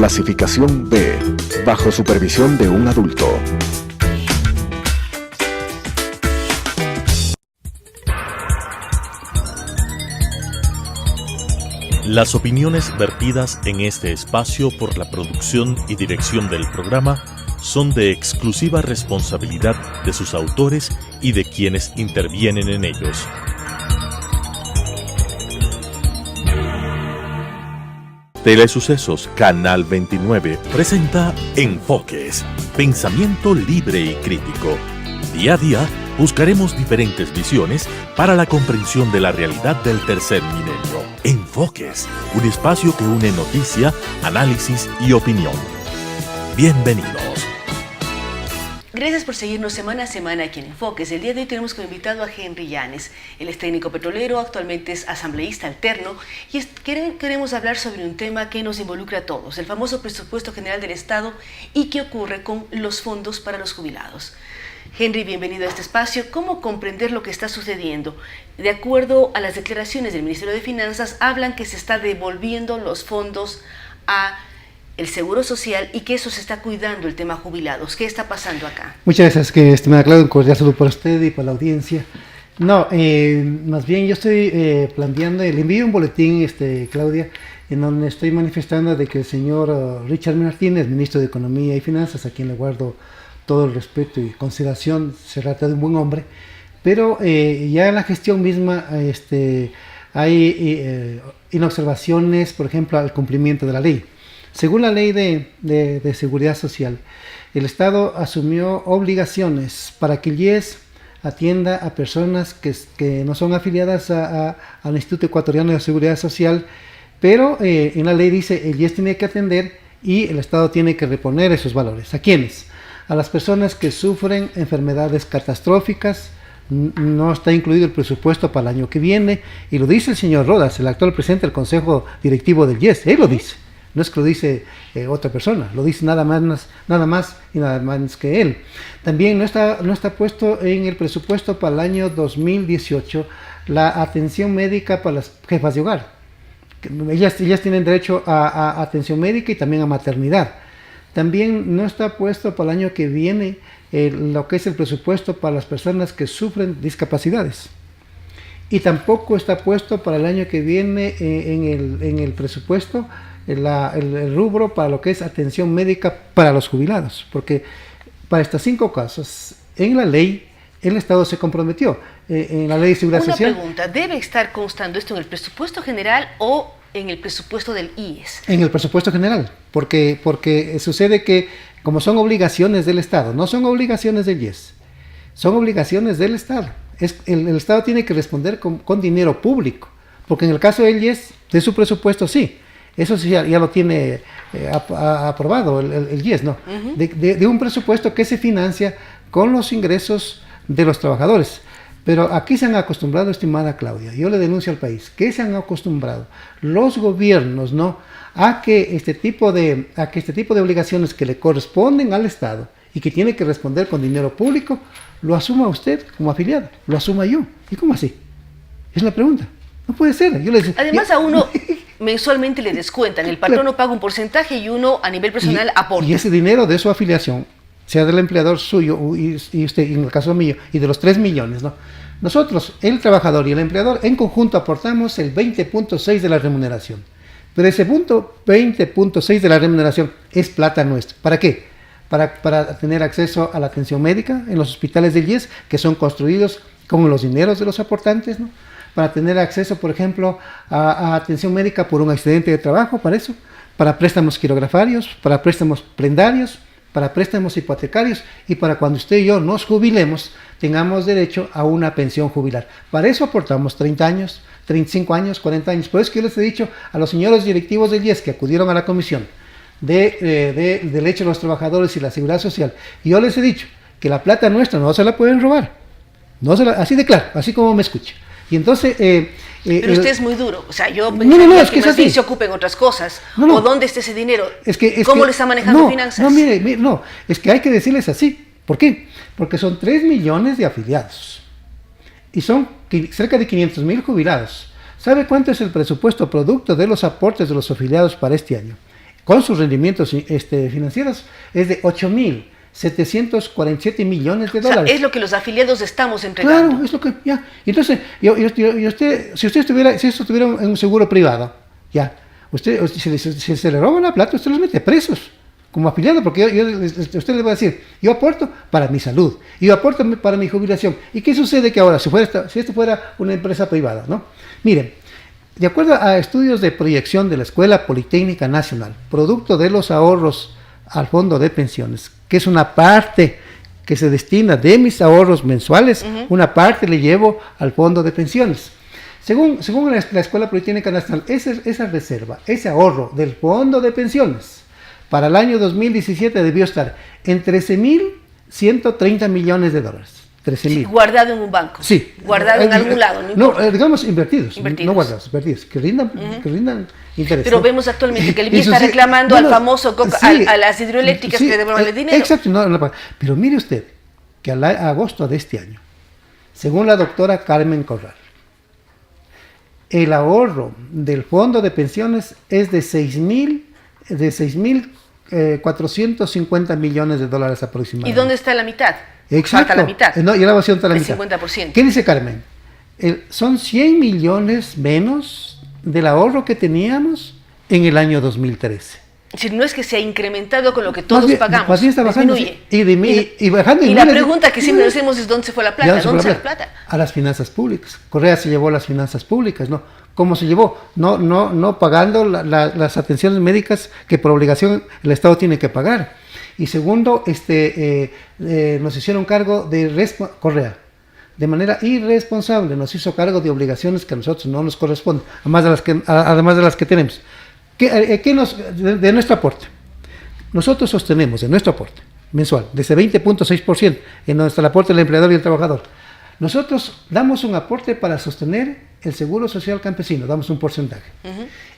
Clasificación B, bajo supervisión de un adulto. Las opiniones vertidas en este espacio por la producción y dirección del programa son de exclusiva responsabilidad de sus autores y de quienes intervienen en ellos. Telesucesos Canal 29 presenta Enfoques, pensamiento libre y crítico. Día a día buscaremos diferentes visiones para la comprensión de la realidad del tercer milenio. Enfoques, un espacio que une noticia, análisis y opinión. Bienvenidos. Gracias por seguirnos semana a semana aquí en Enfoques. El día de hoy tenemos como invitado a Henry Llanes. Él es técnico petrolero, actualmente es asambleísta alterno y queremos hablar sobre un tema que nos involucra a todos, el famoso presupuesto general del Estado y qué ocurre con los fondos para los jubilados. Henry, bienvenido a este espacio. ¿Cómo comprender lo que está sucediendo? De acuerdo a las declaraciones del Ministerio de Finanzas, hablan que se está devolviendo los fondos a el Seguro Social y que eso se está cuidando el tema jubilados. ¿Qué está pasando acá? Muchas gracias, estimada Claudia, un cordial saludo para usted y para la audiencia. No, más bien yo estoy planteando, le envío un boletín, Claudia, en donde estoy manifestando de que el señor Richard Martínez, ministro de Economía y Finanzas, a quien le guardo todo el respeto y consideración, se trata de un buen hombre, pero ya en la gestión misma hay inobservaciones, por ejemplo, al cumplimiento de la ley. Según la ley de seguridad social, el Estado asumió obligaciones para que el IES atienda a personas que no son afiliadas al Instituto Ecuatoriano de Seguridad Social, pero en la ley dice el IES tiene que atender y el Estado tiene que reponer esos valores. ¿A quiénes? A las personas que sufren enfermedades catastróficas. No está incluido el presupuesto para el año que viene, y lo dice el señor Rodas, el actual presidente del Consejo Directivo del IES, él lo dice. No es que lo dice otra persona, lo dice nada más y nada más que él. También no está puesto en el presupuesto para el año 2018 la atención médica para las jefas de hogar. Ellas tienen derecho a atención médica y también a maternidad. También no está puesto para el año que viene lo que es el presupuesto para las personas que sufren discapacidades. Y tampoco está puesto para el año que viene en el presupuesto el rubro para lo que es atención médica para los jubilados, porque para estas 5 casos, en la ley, el Estado se comprometió, en la ley de seguridad social. Una pregunta, ¿debe estar constando esto en el presupuesto general o en el presupuesto del IES? En el presupuesto general, porque sucede que, como son obligaciones del Estado, no son obligaciones del IES, son obligaciones del Estado. El Estado tiene que responder con dinero público, porque en el caso del IES, de su presupuesto sí. Eso sí, ya lo tiene aprobado el IES, ¿no? Uh-huh. De un presupuesto que se financia con los ingresos de los trabajadores. Pero aquí se han acostumbrado, estimada Claudia, yo le denuncio al país, que se han acostumbrado los gobiernos, ¿no?, a que este tipo de obligaciones que le corresponden al Estado y que tiene que responder con dinero público, lo asuma usted como afiliado, lo asuma yo. ¿Y cómo así? Es la pregunta. No puede ser. Además, a uno mensualmente le descuentan, el patrono paga un porcentaje y uno a nivel personal aporta. Y ese dinero de su afiliación, sea del empleador suyo y usted, en el caso mío, y de los 3 millones, ¿no? Nosotros, el trabajador y el empleador, en conjunto aportamos el 20.6 de la remuneración. Pero ese punto 20.6 de la remuneración es plata nuestra. ¿Para qué? Para tener acceso a la atención médica en los hospitales del IES, que son construidos con los dineros de los aportantes, ¿no? Para tener acceso, por ejemplo, a atención médica por un accidente de trabajo, para eso, para préstamos quirografarios, para préstamos prendarios, para préstamos hipotecarios y para cuando usted y yo nos jubilemos, tengamos derecho a una pensión jubilar. Para eso aportamos 30 años, 35 años, 40 años. Por eso que yo les he dicho a los señores directivos del IES que acudieron a la comisión de Derecho de los Trabajadores y la Seguridad Social, y yo les he dicho que la plata nuestra no se la pueden robar. Así de claro, así como me escucha. Y entonces... pero usted es muy duro. O sea, yo pensaría que más bien se ocupen otras cosas. No. ¿O dónde está ese dinero? ¿Cómo le está manejando finanzas? No, es que hay que decirles así. ¿Por qué? Porque son 3 millones de afiliados. Y son cerca de 500,000 jubilados. ¿Sabe cuánto es el presupuesto producto de los aportes de los afiliados para este año? con sus rendimientos financieros, es de 8.747 millones de dólares. O sea, es lo que los afiliados estamos entregando. Claro, es lo que, ya. Entonces, si usted estuviera en un seguro privado, ya, si se le roban la plata, usted los mete presos como afiliado, porque usted le va a decir, yo aporto para mi salud, y yo aporto para mi jubilación. ¿Y qué sucede que ahora, si esto fuera una empresa privada, ¿no? Miren, de acuerdo a estudios de proyección de la Escuela Politécnica Nacional, producto de los ahorros al fondo de pensiones, que es una parte que se destina de mis ahorros mensuales, una parte le llevo al fondo de pensiones. Según la Escuela Politécnica Nacional, esa reserva, ese ahorro del fondo de pensiones, para el año 2017 debió estar en 13.130 millones de dólares. 13.000. Guardado en un banco. Sí. Guardado en algún lado. No, digamos invertidos. No guardados, invertidos. Que rindan interés. Pero ¿no? vemos actualmente que el BIE está reclamando al famoso a las hidroeléctricas que devuelvan el dinero. Exacto. Pero mire usted que a agosto de este año, según la doctora Carmen Corral, el ahorro del fondo de pensiones es de 6.450 millones de dólares aproximadamente. ¿Y dónde está la mitad? Exacto. Falta la mitad. No, ya la va a ser la mitad. 50%. ¿Qué dice Carmen? Son 100 millones menos del ahorro que teníamos en el año 2013. Es decir, no es que se ha incrementado con lo que todos pagamos. Más bien está bajando. Disminuye. Y bajando. Y la pregunta que siempre nos hacemos es ¿dónde se fue la plata? ¿Dónde se fue la plata? A las finanzas públicas. Correa se llevó las finanzas públicas, ¿no? ¿Cómo se llevó? No pagando las atenciones médicas que por obligación el Estado tiene que pagar. Y segundo, nos hicieron cargo de Correa. De manera irresponsable nos hizo cargo de obligaciones que a nosotros no nos corresponden, además de las que tenemos. De nuestro aporte. Nosotros sostenemos de nuestro aporte mensual, de ese 20.6% en nuestro aporte del empleador y el trabajador. Nosotros damos un aporte para sostener el seguro social campesino, damos un porcentaje.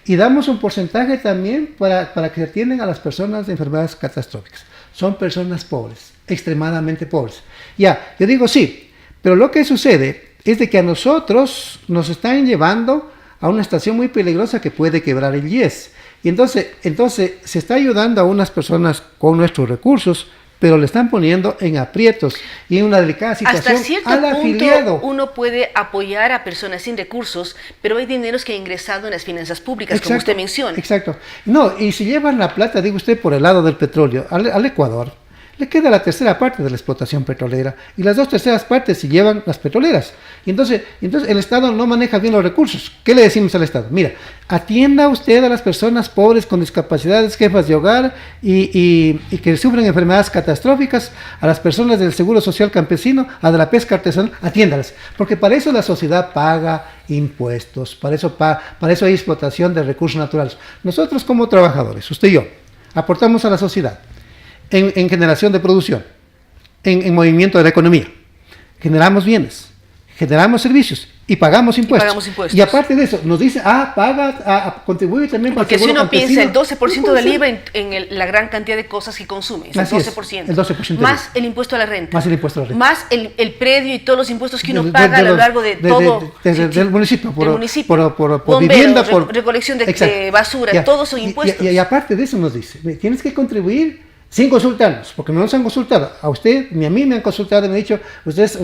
Y damos un porcentaje también para que se atiendan a las personas de enfermedades catastróficas. Son personas pobres, extremadamente pobres. Ya, yo digo sí, pero lo que sucede es de que a nosotros nos están llevando a una estación muy peligrosa que puede quebrar el IES. Y entonces se está ayudando a unas personas con nuestros recursos, pero le están poniendo en aprietos y en una delicada situación hasta cierto al afiliado. Punto uno puede apoyar a personas sin recursos, pero hay dineros que han ingresado en las finanzas públicas, como usted menciona. Exacto. No, y si llevan la plata, digo usted, por el lado del petróleo al Ecuador, le queda la tercera parte de la explotación petrolera y las 2/3 partes se llevan las petroleras. Y entonces el Estado no maneja bien los recursos. ¿Qué le decimos al Estado? Mira, atienda usted a las personas pobres con discapacidades, jefas de hogar y que sufren enfermedades catastróficas, a las personas del Seguro Social Campesino, a de la pesca artesanal, atiéndalas. Porque para eso la sociedad paga impuestos, para eso hay explotación de recursos naturales. Nosotros como trabajadores, usted y yo, aportamos a la sociedad. En generación de producción, en movimiento de la economía. Generamos bienes, generamos servicios y pagamos impuestos. Y aparte de eso, nos dice, contribuye también para el seguro campesino. Porque si uno piensa, el 12% del IVA en la gran cantidad de cosas que consume, es el 12%. El 12%. Más el impuesto a la renta. Más el impuesto a la renta. Más el predio y todos los impuestos que uno paga a lo largo de todo. Del municipio. Por bombero, vivienda, recolección de basura, todos son impuestos. Y aparte de eso nos dice, tienes que contribuir sin consultarnos, porque no nos han consultado. A usted ni a mí me han consultado y me han dicho, ustedes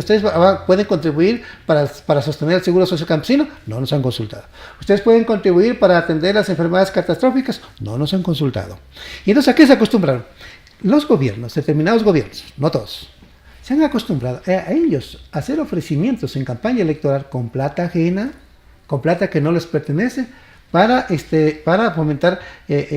pueden contribuir para sostener el seguro social campesino. No nos han consultado. Ustedes pueden contribuir para atender las enfermedades catastróficas. No nos han consultado. Y entonces, ¿a qué se acostumbraron? Los gobiernos, determinados gobiernos, no todos, se han acostumbrado a ellos a hacer ofrecimientos en campaña electoral con plata ajena, con plata que no les pertenece, para fomentar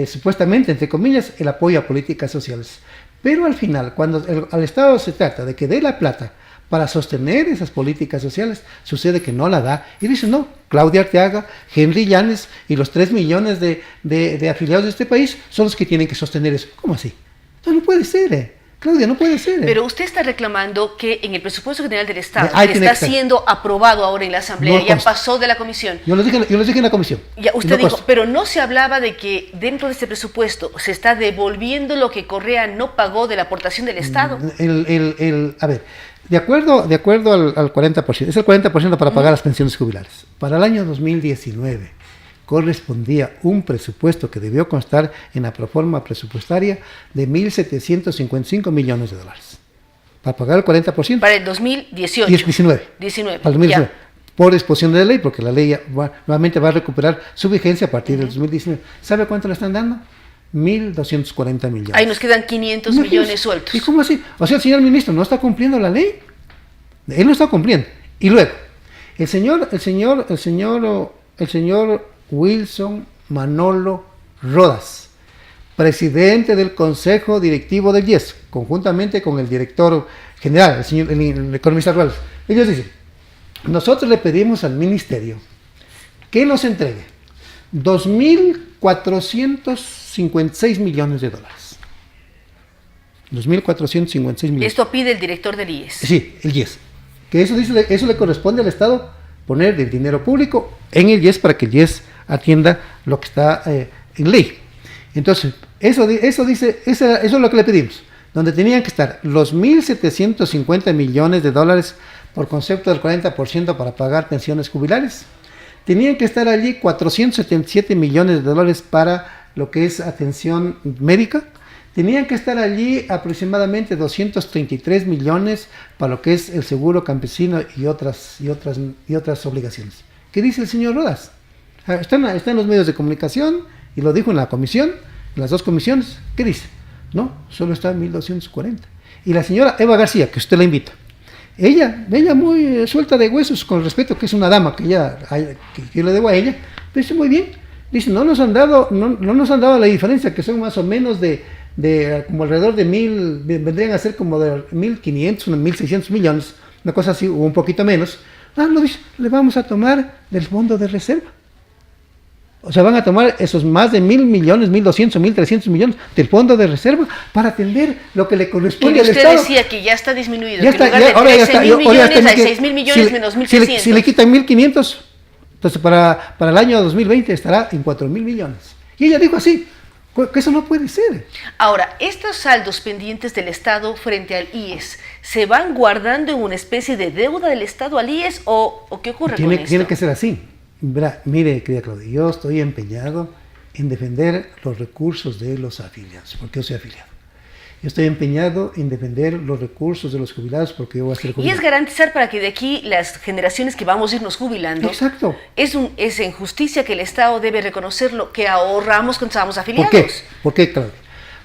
supuestamente, entre comillas, el apoyo a políticas sociales. Pero al final, cuando al Estado se trata de que dé la plata para sostener esas políticas sociales, sucede que no la da. Y dicen, no, Claudia Arteaga, Henry Llanes y los 3 millones de afiliados de este país son los que tienen que sostener eso. ¿Cómo así? No puede ser, Claudia, no puede ser. Pero usted está reclamando que en el presupuesto general del Estado, que está siendo aprobado ahora en la Asamblea, ya pasó de la comisión. Yo lo dije en la comisión. Ya, usted dijo, pero no se hablaba de que dentro de este presupuesto se está devolviendo lo que Correa no pagó de la aportación del Estado. A ver, de acuerdo al 40%, es el 40% para pagar las pensiones jubilares. Para el año 2019, correspondía un presupuesto que debió constar en la proforma presupuestaria de 1.755 millones de dólares. Para pagar el 40%. Para el 2018. 19. 19. Para el 2019. Ya. Por disposición de la ley, porque la ley ya nuevamente va a recuperar su vigencia a partir del 2019. ¿Sabe cuánto le están dando? 1.240 millones. Ahí nos quedan 500 millones sueltos. ¿Y cómo así? O sea, el señor ministro no está cumpliendo la ley. Él no está cumpliendo. Y luego, el señor Wilson Manolo Rodas, presidente del Consejo Directivo del IES, conjuntamente con el director general, el economista Ruales, ellos dicen, nosotros le pedimos al ministerio que nos entregue 2.456 millones de dólares. 2.456 millones. Esto pide el director del IES. Sí, el IES. Que eso le corresponde al Estado poner del dinero público en el IES para que el IES atienda lo que está en ley. Entonces, eso es lo que le pedimos, donde tenían que estar los 1.750 millones de dólares por concepto del 40% para pagar pensiones jubilares. Tenían que estar allí 477 millones de dólares para lo que es atención médica. Tenían que estar allí aproximadamente 233 millones para lo que es el seguro campesino y otras obligaciones. ¿Qué dice el señor Rodas? Está en los medios de comunicación y lo dijo en la comisión, en las dos comisiones. ¿Qué dice? No, solo está en 1.240. Y la señora Eva García, que usted la invita, ella muy suelta de huesos, con respeto, que es una dama que yo le debo a ella, dice muy bien, dice, no nos han dado la diferencia, que son más o menos de como alrededor de 1.000, vendrían a ser como de 1.500, 1.600 millones, una cosa así, o un poquito menos. No, dice, le vamos a tomar del fondo de reserva. O sea, van a tomar esos más de 1.000 millones, 1.200, 1.300 millones del fondo de reserva para atender lo que le corresponde al Estado. Y usted decía que ya está disminuido, Ya que está, en lugar de 13.000 millones hay 6.000 millones menos 1.600. Si le quitan 1.500, entonces para el año 2020 estará en 4.000 millones. Y ella dijo así, que eso no puede ser. Ahora, estos saldos pendientes del Estado frente al IES, ¿se van guardando en una especie de deuda del Estado al IES o qué ocurre con esto? Tiene que ser así. Mire, querida Claudia, yo estoy empeñado en defender los recursos de los afiliados, porque yo soy afiliado. Yo estoy empeñado en defender los recursos de los jubilados, porque yo voy a ser jubilado. Y es garantizar para que de aquí las generaciones que vamos a irnos jubilando. Exacto. Es en justicia que el Estado debe reconocer lo que ahorramos cuando estábamos afiliados. ¿Por qué, Claudia?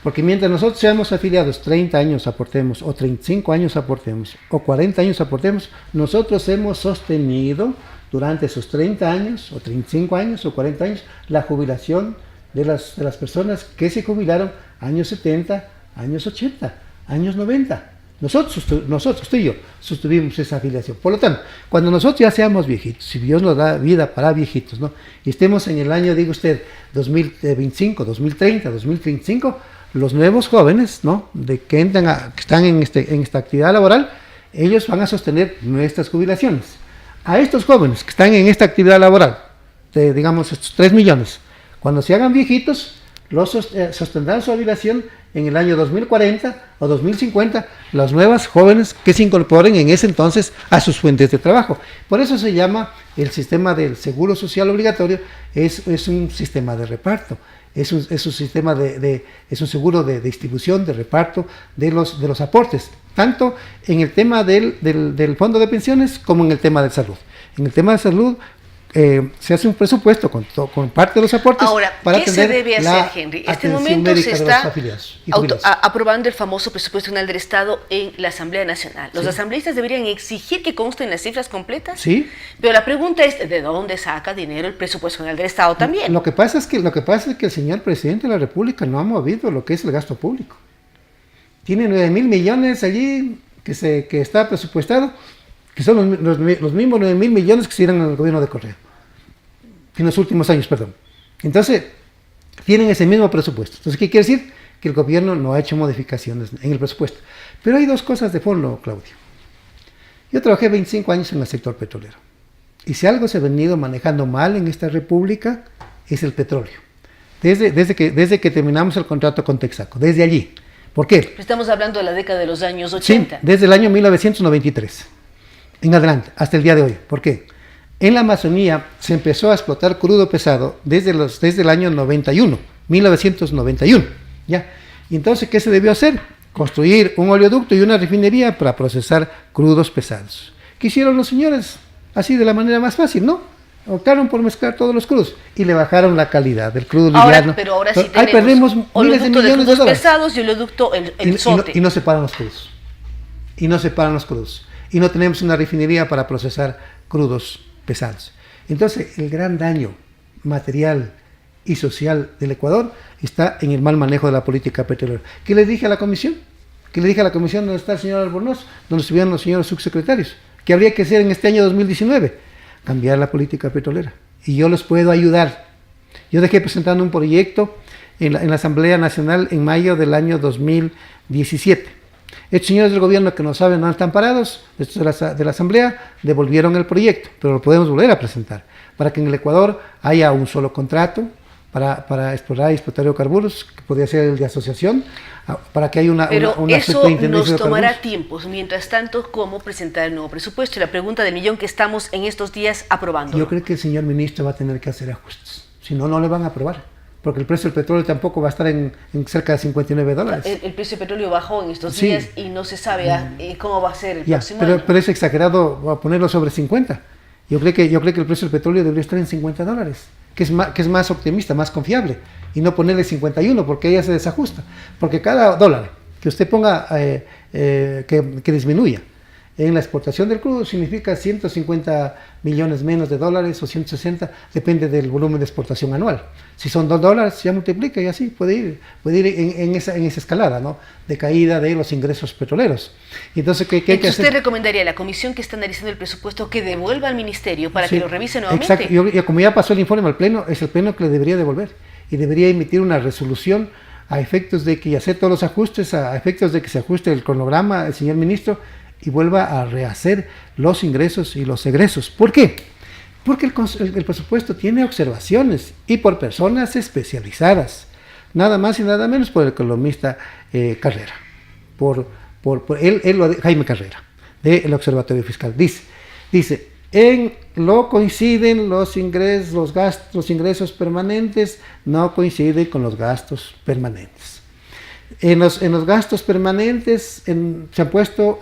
Porque mientras nosotros seamos afiliados, 30 años aportemos, o 35 años aportemos, o 40 años aportemos, nosotros hemos sostenido durante esos 30 años, o 35 años, o 40 años, la jubilación de las personas que se jubilaron años 70, años 80, años 90. Nosotros, usted y yo, sostuvimos esa afiliación. Por lo tanto, cuando nosotros ya seamos viejitos, si Dios nos da vida para viejitos, ¿no? Y estemos en el año, diga usted, 2025, 2030, 2035, los nuevos jóvenes, ¿no? Que están en esta actividad laboral, ellos van a sostener nuestras jubilaciones. A estos jóvenes que están en esta actividad laboral, digamos estos 3 millones, cuando se hagan viejitos, sostendrán su jubilación en el año 2040 o 2050, las nuevas jóvenes que se incorporen en ese entonces a sus fuentes de trabajo. Por eso se llama el sistema del seguro social obligatorio, es un sistema de reparto, es un sistema es un seguro de distribución, de reparto de los aportes, tanto en el tema del fondo de pensiones como en el tema de salud. En el tema de salud se hace un presupuesto con parte de los aportes. Ahora, para ¿qué se debe hacer, Henry? En este momento se está aprobando el famoso presupuesto general del Estado en la Asamblea Nacional. Los asambleístas deberían exigir que consten las cifras completas. Sí. Pero la pregunta es, ¿de dónde saca dinero el presupuesto general del Estado también? Lo que pasa es que el señor presidente de la República no ha movido lo que es el gasto público. Tiene 9.000 millones allí que está presupuestado, que son los mismos 9.000 millones que se dieron al gobierno de Correa, en los últimos años, perdón. Entonces, tienen ese mismo presupuesto. Entonces, ¿qué quiere decir? Que el gobierno no ha hecho modificaciones en el presupuesto. Pero hay dos cosas de fondo, Claudio. Yo trabajé 25 años en el sector petrolero. Y si algo se ha venido manejando mal en esta república, es el petróleo. Desde que terminamos el contrato con Texaco, desde allí. ¿Por qué? Estamos hablando de la década de los años 80. Sí, desde el año 1993 en adelante, hasta el día de hoy. ¿Por qué? En la Amazonía se empezó a explotar crudo pesado desde el año 1991, ¿ya? Y entonces, ¿qué se debió hacer? Construir un oleoducto y una refinería para procesar crudos pesados. ¿Qué hicieron los señores? Así de la manera más fácil, ¿no? Optaron por mezclar todos los crudos y le bajaron la calidad del crudo liviano. Pero ahora sí ahí perdemos miles de millones de dólares. pesados y oleoducto el SOTE. Y no separan los crudos. Y no tenemos una refinería para procesar crudos pesados. Entonces, el gran daño material y social del Ecuador está en el mal manejo de la política petrolera. ¿Qué les dije a la comisión? Donde está el señor Albornoz, donde estuvieron los señores subsecretarios? ¿Qué habría que hacer en este año 2019? Cambiar la política petrolera. Y yo les puedo ayudar. Yo dejé presentando un proyecto en la Asamblea Nacional en mayo del año 2017. Estos señores del gobierno que no saben dónde están parados, estos de la Asamblea, devolvieron el proyecto, pero lo podemos volver a presentar, para que en el Ecuador haya un solo contrato para explorar y explotar hidrocarburos, que podría ser el de asociación, para que haya una eso nos tomará tiempo. Mientras tanto, ¿cómo presentar el nuevo presupuesto? Y la pregunta del millón que estamos en estos días aprobando. Yo creo que el señor ministro va a tener que hacer ajustes, si no, no le van a aprobar, porque el precio del petróleo tampoco va a estar en cerca de $59. El precio del petróleo bajó en estos días y no se sabe cómo va a ser el próximo año. Pero es exagerado ponerlo sobre 50. Yo creo que el precio del petróleo debería estar en $50, que es más optimista, más confiable, y no ponerle 51, porque ella se desajusta. Porque cada dólar que usted ponga que disminuya en la exportación del crudo significa 150 millones menos de dólares o 160, depende del volumen de exportación anual. Si son $2, ya multiplica y así puede ir en esa escalada, ¿no?, de caída de los ingresos petroleros. Y entonces, ¿qué hay que hacer? ¿Usted recomendaría a la comisión que está analizando el presupuesto que devuelva al ministerio para que lo revise nuevamente? Exacto. Como ya pasó el informe al Pleno, es el Pleno que le debería devolver y debería emitir una resolución a efectos de que hacer todos los ajustes, a efectos de que se ajuste el cronograma, el señor ministro, y vuelva a rehacer los ingresos y los egresos. ¿Por qué? Porque el presupuesto tiene observaciones y por personas especializadas, nada más y nada menos por el economista Carrera, Jaime Carrera, del Observatorio Fiscal. Dice, coinciden los ingresos permanentes, no coinciden con los gastos permanentes. En los gastos permanentes se han puesto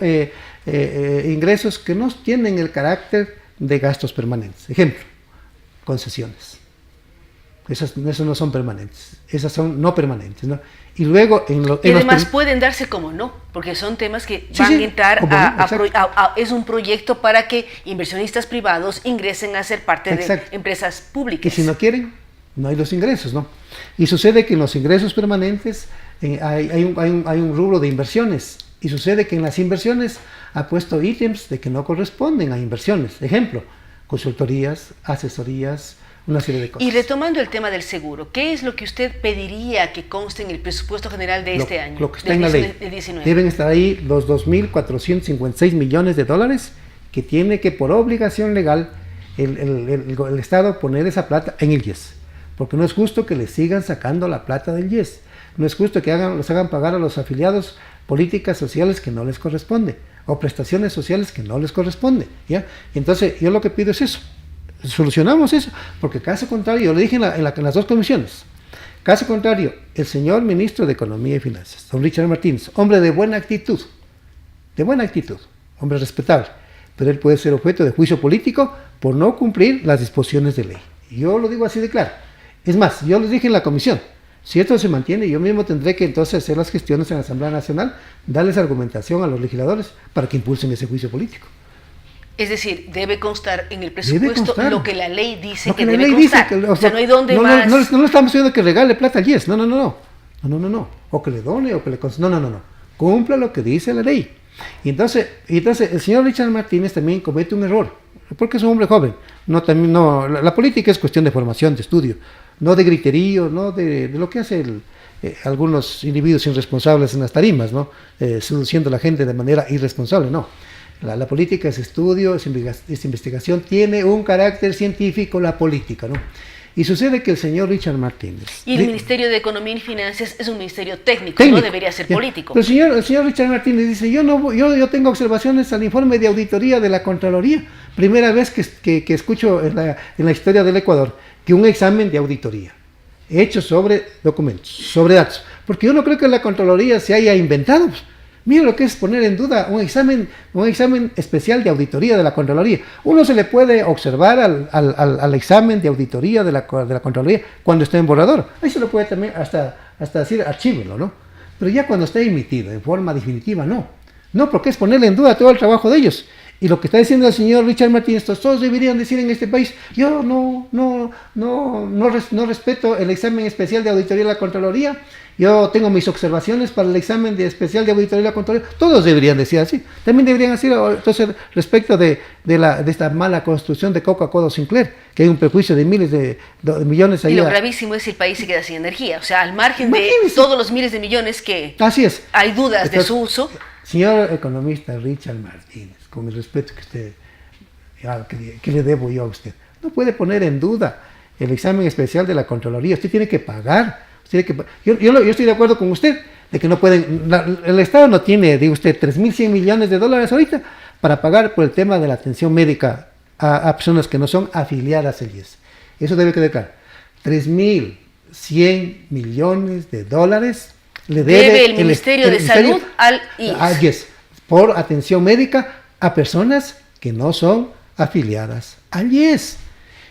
ingresos que no tienen el carácter de gastos permanentes. Ejemplo, concesiones. Esas no son permanentes, esas son no permanentes, ¿no? Y luego y además pueden darse como no, porque son temas que van a entrar es un proyecto para que inversionistas privados ingresen a ser parte de empresas públicas. Y si no quieren, no hay los ingresos, ¿no? Y sucede que en los ingresos permanentes hay un rubro de inversiones, y sucede que en las inversiones ha puesto ítems de que no corresponden a inversiones. Ejemplo, consultorías, asesorías, una serie de cosas. Y retomando el tema del seguro, ¿qué es lo que usted pediría que conste en el presupuesto general de este año? Lo que está en la ley. Deben estar ahí los $2.456 millones que tiene que, por obligación legal, el Estado poner esa plata en el IES. Porque no es justo que le sigan sacando la plata del IES. No es justo que los hagan pagar a los afiliados políticas sociales que no les corresponde, o prestaciones sociales que no les corresponde, ¿ya? Entonces, yo lo que pido es eso. Solucionamos eso, porque caso contrario, yo le dije en las dos comisiones, caso contrario, el señor ministro de Economía y Finanzas, don Richard Martínez, hombre de buena actitud, hombre respetable, pero él puede ser objeto de juicio político por no cumplir las disposiciones de ley. Yo lo digo así de claro. Es más, yo les dije en la comisión, si esto se mantiene, yo mismo tendré que entonces hacer las gestiones en la Asamblea Nacional, darles argumentación a los legisladores para que impulsen ese juicio político. Es decir, debe constar en el presupuesto lo que la ley dice que debe constar. O sea, no hay dónde más. No le estamos diciendo que regale plata al IES, no. O que le done, o que le conste. No. Cumpla lo que dice la ley. Y entonces el señor Richard Martínez también comete un error, porque es un hombre joven. La política es cuestión de formación, de estudio, no de griterío, no de lo que hacen algunos individuos irresponsables en las tarimas, ¿no? Seduciendo a la gente de manera irresponsable, no. La política es estudio, es investigación, tiene un carácter científico la política, ¿no? Y sucede que el señor Richard Martínez... Y el Ministerio de Economía y Finanzas es un ministerio técnico, no debería ser político. Pero el señor Richard Martínez dice, yo tengo observaciones al informe de auditoría de la Contraloría. Primera vez que escucho en la historia del Ecuador que un examen de auditoría hecho sobre documentos, sobre datos. Porque yo no creo que la Contraloría se haya inventado. Mira lo que es poner en duda un examen especial de auditoría de la Contraloría. Uno se le puede observar al examen de auditoría de la Contraloría cuando está en borrador. Ahí se lo puede también hasta decir archívelo, ¿no? Pero ya cuando está emitido en forma definitiva, no. No, porque es ponerle en duda todo el trabajo de ellos. Y lo que está diciendo el señor Richard Martínez, todos deberían decir en este país, yo no respeto el examen especial de auditoría de la Contraloría, yo tengo mis observaciones para el examen especial de auditoría de la Contraloría, todos deberían decir así. También deberían decir, entonces, respecto de esta mala construcción de Coca-Cola Sinclair, que hay un perjuicio de miles de millones ahí. Y lo gravísimo es si el país se queda sin energía, o sea, al margen de todos los miles de millones que así es. Hay dudas de su uso. Señor economista Richard Martínez, con el respeto que le debo yo a usted, no puede poner en duda el examen especial de la Contraloría. Usted tiene que pagar. Yo estoy de acuerdo con usted de que no pueden. El Estado no tiene, digo usted, 3.100 millones de dólares ahorita para pagar por el tema de la atención médica a personas que no son afiliadas al IES. Eso debe quedar claro. 3.100 millones de dólares le debe el Ministerio de Salud al IES por atención médica a personas que no son afiliadas al IES.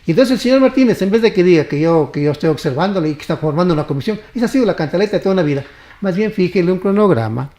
Y entonces el señor Martínez, en vez de que diga que yo estoy observándole y que está formando una comisión, esa ha sido la cantaleta de toda una vida. Más bien fíjele un cronograma,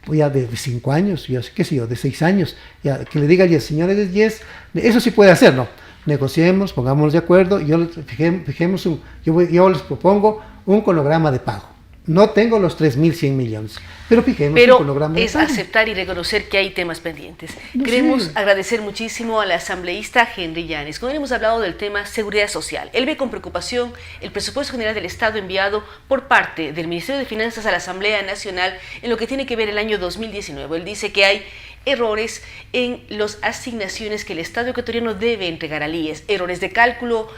pues ya de 5 años, qué sé yo, de 6 años, ya, que le diga al IES, señores del IES, eso sí puede hacer, ¿no? Negociemos, pongámonos de acuerdo, yo les propongo un cronograma de pago. No tengo los 3.100 millones, pero fijemos un cronograma de pago. Es aceptar y reconocer que hay temas pendientes. Queremos agradecer muchísimo al asambleísta Henry Llanes. Con él hemos hablado del tema seguridad social. Él ve con preocupación el presupuesto general del Estado enviado por parte del Ministerio de Finanzas a la Asamblea Nacional en lo que tiene que ver el año 2019. Él dice que hay errores en las asignaciones que el Estado ecuatoriano debe entregar al IES, errores de cálculo,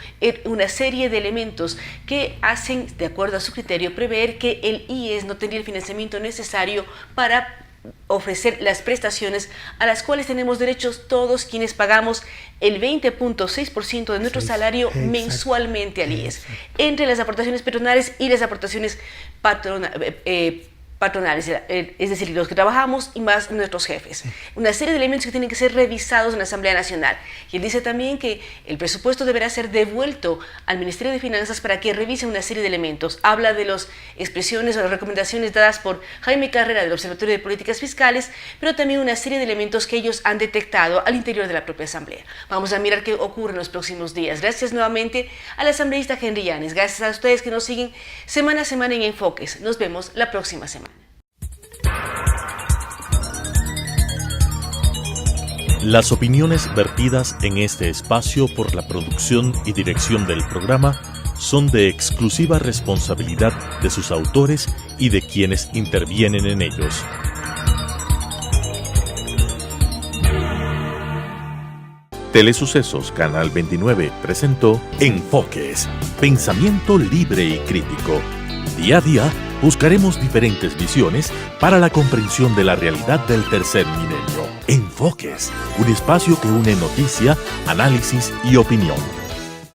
una serie de elementos que hacen, de acuerdo a su criterio, prever que el IES no tendría el financiamiento necesario para ofrecer las prestaciones a las cuales tenemos derechos todos quienes pagamos el 20.6% de nuestro salario mensualmente al IES, entre las aportaciones patronales y las aportaciones patronales, es decir, los que trabajamos y más nuestros jefes. Una serie de elementos que tienen que ser revisados en la Asamblea Nacional. Y él dice también que el presupuesto deberá ser devuelto al Ministerio de Finanzas para que revise una serie de elementos. Habla de las expresiones o las recomendaciones dadas por Jaime Carrera del Observatorio de Políticas Fiscales, pero también una serie de elementos que ellos han detectado al interior de la propia Asamblea. Vamos a mirar qué ocurre en los próximos días. Gracias nuevamente al asambleísta Henry Llanes. Gracias a ustedes que nos siguen semana a semana en Enfoques. Nos vemos la próxima semana. Las opiniones vertidas en este espacio por la producción y dirección del programa son de exclusiva responsabilidad de sus autores y de quienes intervienen en ellos. Telesucesos Canal 29 presentó Enfoques, pensamiento libre y crítico. Día a día buscaremos diferentes visiones para la comprensión de la realidad del tercer milenio. Enfoques, un espacio que une noticia, análisis y opinión.